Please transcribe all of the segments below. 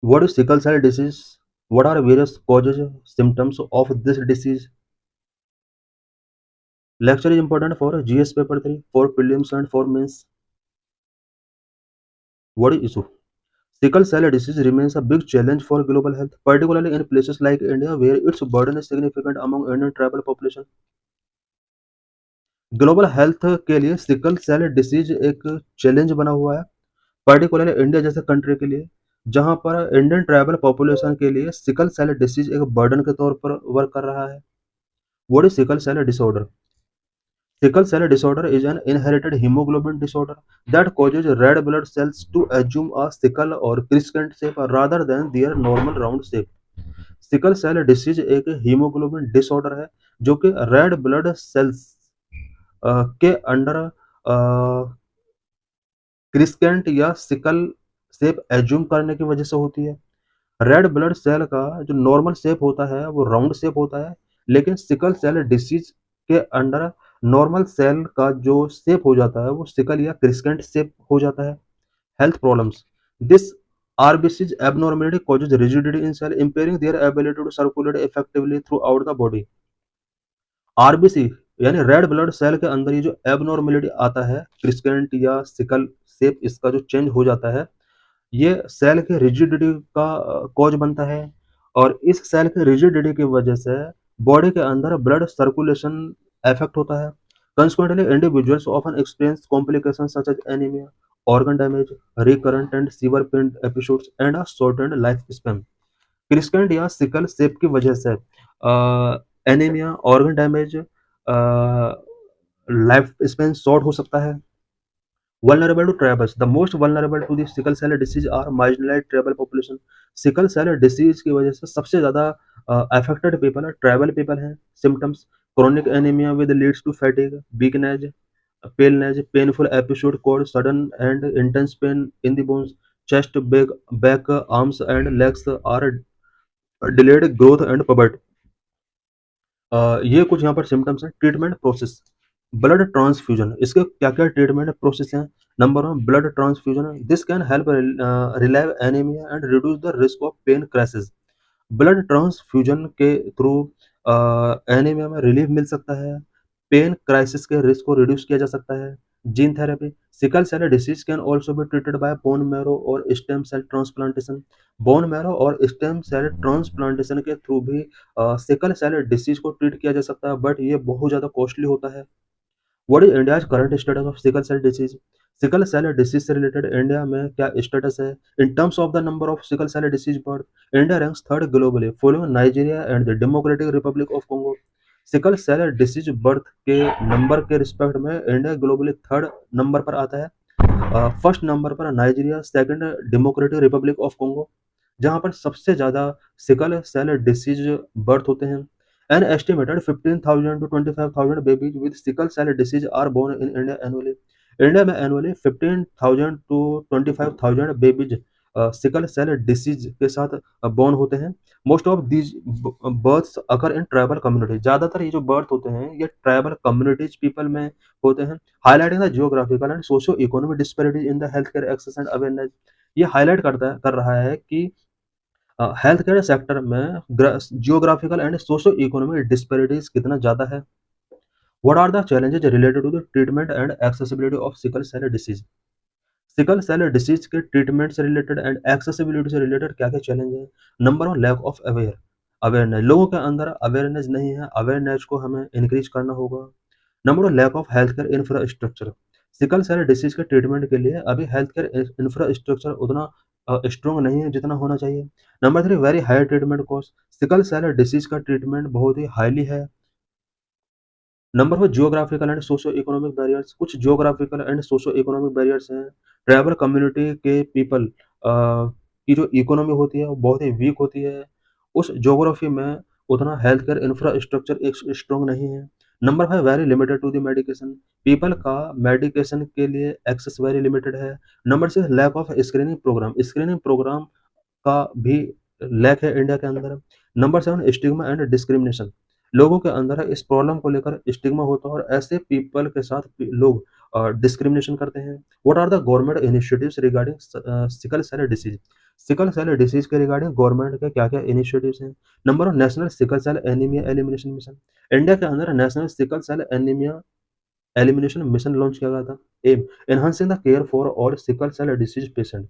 What is sickle cell disease? What are various causes, symptoms of this disease? Lecture is important for GS paper 3, for prelims and for mains. What is issue? Sickle cell disease remains a big challenge for global health, particularly in places like India, where its burden is significant among Indian tribal population. Global health के लिए sickle cell disease एक challenge बना हुआ है, particularly India जैसे country के लिए, जहां पर इंडियन ट्राइबल पॉपुलेशन के लिए सिकल सेल डिसीज एक बर्डन के तौर पर वर्क कर रहा है। What is sickle cell disorder? Sickle cell disorder is an inherited hemoglobin disorder that causes red blood cells to assume a sickle or crescent shape rather than their normal round shape. Sickle cell disease एक haemoglobin disorder है जो कि red blood cells के under crescent या sickle shape assume करने की वजह से होती है। रेड ब्लड सेल का जो नॉर्मल शेप होता है वो राउंड शेप होता है, लेकिन सिकल सेल डिसीज के अंडर नॉर्मल सेल का जो शेप हो जाता है वो सिकल या क्रिस्केंट शेप हो जाता है। Health problems, this RBC's abnormality causes rigidity in cell, impairing their ability to circulate effectively throughout the body. RBC यानी रेड ब्लड सेल के अंदर ये जो एबनॉर्मेलिटी आता है, क्रिस्केंट या सिकल शेप इसका जो चेंज हो जाता है, ये सेल के रिजिडिटी का कॉज बनता है, और इस सेल के रिजिडिटी की वजह से बॉडी के अंदर ब्लड सर्कुलेशन इफेक्ट होता है। Consequently, individuals often experience complications such as anemia, organ damage, recurrent and severe pain episodes, and a shortened lifespan. क्रिस्केंट या सिकल सेप की वजह से anaemia, organ damage, life span short हो सकता है। Vulnerable to tribals. The most vulnerable to the sickle cell disease are marginalized tribal population. Sickle cell disease की वजह से सबसे ज़्यादा अफेक्टेड पीपल है ट्राइबल पीपल हैं। Symptoms, chronic anaemia with leads to fatigue, weakness, paleness, painful episode called sudden and intense pain in the bones, chest, back, arms and legs are delayed growth and puberty. ये कुछ यहाँ पर symptoms हैं। Treatment process, blood transfusion, इसके क्या क्या treatment process हैं? Number one, blood transfusion, this can help relieve anaemia and reduce the risk of pain crises. Blood transfusion के थ्रू एनीमिया में रिलीफ मिल सकता है, पेन क्राइसिस के रिस्क को रिड्यूस किया जा सकता है। Gene therapy, sickle cell disease can also be treated by bone marrow और stem cell transplantation. Bone marrow और स्टेम सेल ट्रांसप्लांटेशन के थ्रू भी सिकल सेल डिसीज को ट्रीट किया जा सकता है, बट ये बहुत ज़्यादा कॉस्टली होता है। What is India's current status of sickle cell disease? Sickle cell disease से रिलेटेड इंडिया में क्या स्टेटस है? In terms of the number of sickle cell disease birth, India ranks third globally following Nigeria and the Democratic Republic of Congo. Sickle cell disease birth के number के respect में India globally third number पर आता है। First number पर Nigeria, second Democratic Republic of Congo, जहां पर सबसे ज़्यादा सिकल सेल डिसीज बर्थ होते हैं। An estimated 15,000 to 25,000 babies with sickle cell disease are born in India annually. India में annually 15,000 to 25,000 babies sickle cell disease के साथ बॉर्न होते हैं। Most of these births occur in tribal community, ज़्यादातर ये जो बर्थ होते हैं ये ट्राइबल कम्युनिटीज पीपल में होते हैं। Highlighting the geographical and socio economic disparities in the health care access and awareness. ये हाईलाइट कर रहा है कि हेल्थ केयर सेक्टर में geographical and socio economic disparities कितना ज़्यादा है। What are the challenges related to the treatment and accessibility of sickle cell disease? Sickle cell disease के ट्रीटमेंट से रिलेटेड एंड एक्सेसिबिलिटी से रिलेटेड क्या क्या चैलेंज है? Number one, lack of awareness, लोगों के अंदर अवेयरनेस नहीं है, अवेयरनेस को हमें इंक्रीज करना होगा। Number one, lack of health care infrastructure, sickle cell disease के ट्रीटमेंट के लिए अभी हेल्थ केयर इंफ्रास्ट्रक्चर उतना स्ट्रॉन्ग नहीं है जितना होना चाहिए। Number three, very high treatment cost, sickle cell disease का ट्रीटमेंट बहुत ही हाईली है। Number four, geographical and socio economic barriers, कुछ geographical and socio economic barriers हैं। ट्राइबल कम्युनिटी के पीपल की जो इकोनॉमी होती है वो बहुत ही वीक होती है, उस ज्योग्राफी में उतना हेल्थ केयर इंफ्रास्ट्रक्चर एक स्ट्रॉन्ग नहीं है। Number five, very limited to the medication, people का मेडिकेशन के लिए एक्सेस वेरी लिमिटेड है। Number six, lack of screening programme का भी लैक है इंडिया के अंदर। Number seven, stigma and discrimination, लोगों के अंदर इस प्रॉब्लम को लेकर स्टिग्मा होता है और ऐसे पीपल के साथ लोग डिस्क्रिमिनेशन करते हैं। What are the government initiatives regarding sickle cell disease? Sickle cell disease के रिगार्डिंग गवर्नमेंट के क्या-क्या इनिशिएटिव्स हैं? Number 1, national sickle cell anaemia elimination mission. India के अंदर national sickle cell anaemia elimination mission launch किया गया था। Aim, enhancing the care for all sickle cell disease patient.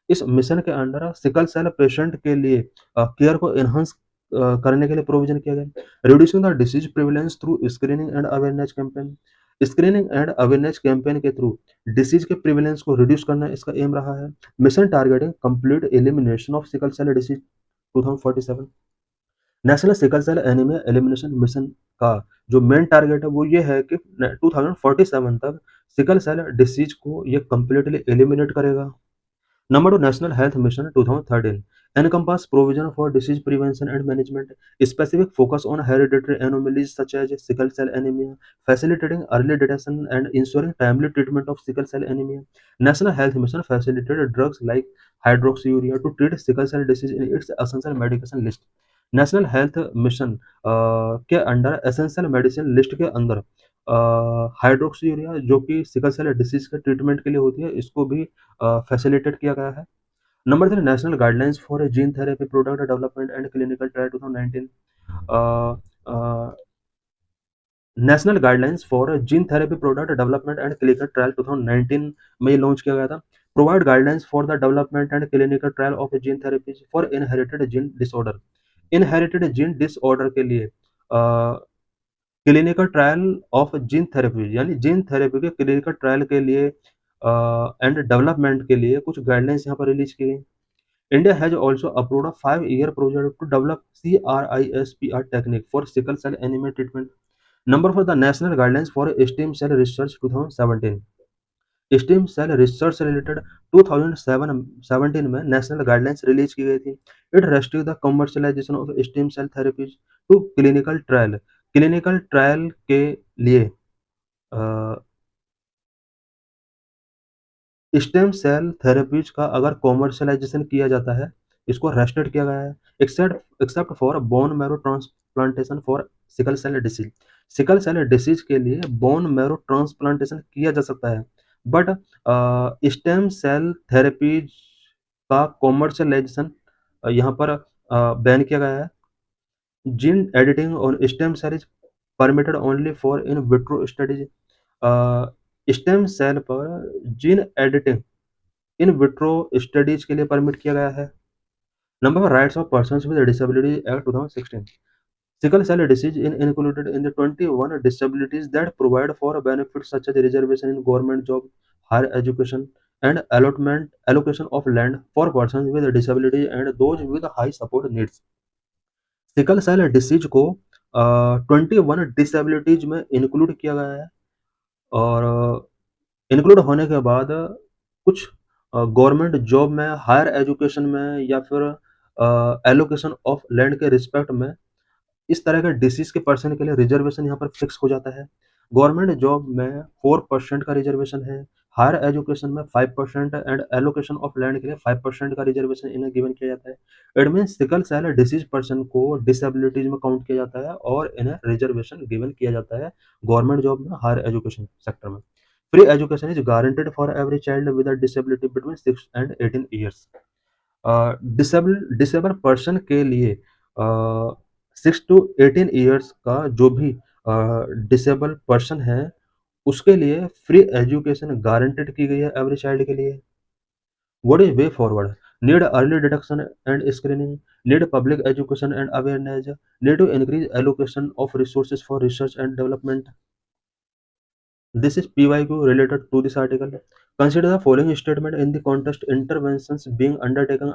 इस मिशन के अंडर सिकल सेल पेशेंट के लिए केयर को एनहांस करने के लिए प्रोविजन किया गया। Reducing the disease prevalence through screening and awareness campaign. Screening and awareness campaign के थ्रू डिसीज के प्रिवेलेंस को रिड्यूस करना इसका एम रहा है। Mission targeting complete elimination of sickle cell disease 2047। National sickle cell anaemia elimination mission का जो main target है वो ये है कि 2047 तक सिकल सेल डिसीज को ये कंप्लीटली एलिमिनेट करेगा। Number 2, National Health Mission 2013 encompass provision for disease prevention and management, specific focus on hereditary anomalies such as sickle cell anemia, facilitating early detection and ensuring timely treatment of sickle cell anemia. National Health Mission facilitated drugs like hydroxyurea to treat sickle cell disease in its essential medication list. National health mission के under essential medicine list के अंदर hydroxyurea जो कि sickle cell disease के treatment के लिए होती है इसको भी फैसिलिटेट किया गया है। Number 3, national guidelines for gene therapy product development and clinical trial 2019। National guidelines for gene therapy product development and clinical trial 2019 में ये लॉन्च किया गया था। Provide guidelines for the development and clinical trial of gene therapies for inherited gene disorder. Inherited gene disorder के लिए clinical trial of gene therapy यानी gene therapy के clinical trial के लिए एंड डेवलपमेंट के लिए कुछ गाइडलाइंस यहाँ पर रिलीज की गई। India has also approved a 5-year project to develop CRISPR technique for sickle cell anaemia treatment. Number 4, the national guidelines for stem cell research 2017। Stem cell research से related 2017 में national guidelines release की गई थी। It restrict the commercialisation of stem cell therapies to clinical trial. Clinical trial के लिए stem cell therapies का अगर commercialisation किया जाता है इसको रेस्ट्रिक्ट किया गया है except for bone marrow transplantation for sickle cell disease. Sickle cell disease के लिए बोन मैरो ट्रांसप्लांटेशन किया जा सकता है बट स्टेम सेल थेरेपीज का कॉमर्शियलाइजेशन यहाँ पर बैन किया गया है। Gene editing on stem cell is permitted only for in vitro studies. Stem cell पर gene editing in vitro studies के लिए परमिट किया गया है। Number 4, rights of persons with disability act 2016। Sickle cell disease included in the 21 disabilities that provide for benefits such as reservation in government job, higher education, and allocation of land for persons with disability and those with high support needs। Sickle cell disease को 21 disabilities में include किया गया है और include होने के बाद कुछ गवर्नमेंट जॉब में, हायर एजुकेशन में या फिर एलोकेशन ऑफ लैंड के रिस्पेक्ट में इस तरह के डिसीज के पर्सन के लिए रिजर्वेशन यहाँ पर फिक्स हो जाता है। गवर्नमेंट जॉब में 4% का रिजर्वेशन है, हायर एजुकेशन में 5% एंड एलोकेशन ऑफ लैंड के लिए 5% का रिजर्वेशन इन्हें गिवन किया जाता है। It mean sickle cell disease person को डिसेबिलिटीज में काउंट किया जाता है और इन्हें रिजर्वेशन गिवन किया जाता है गवर्नमेंट जॉब में, हायर एजुकेशन सेक्टर में। Free education is guaranteed for every child with a disability between 6 and 18 years. Disable person के लिए 6 to 18 ईयर्स का जो भी डिसेबल पर्सन है उसके लिए फ्री एजुकेशन गारंटेड की गई है एवरी चाइल्ड के लिए। What is way forward? Need early detection and screening, need public education and awareness, need to increase allocation of resources for research and development. This is PYQ related to this article. Consider the following statement in the context interventions being undertaken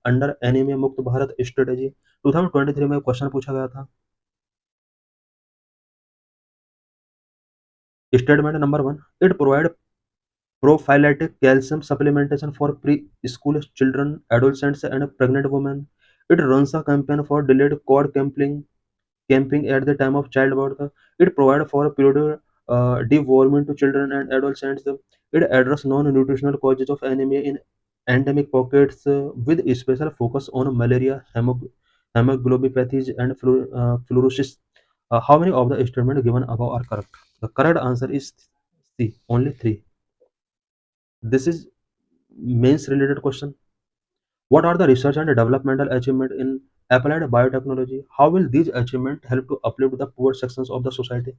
under Anemia Mukt Bharat strategy। 2023 में question पूछा गया था। Statement number 1, it provide prophylactic calcium supplementation for preschool children, adolescents and pregnant women। It runs a campaign for delayed cord camping at the time of childbirth। It provides for periodic deworming to children and adolescents। It addresses non-nutritional causes of anemia in endemic pockets with special focus on malaria, hemoglobinopathies and fluorosis। How many of the statements given above are correct? The correct answer is See, only three. This is mains related question. What are the research and developmental achievement in applied biotechnology? How will these achievements help to uplift the poor sections of the society?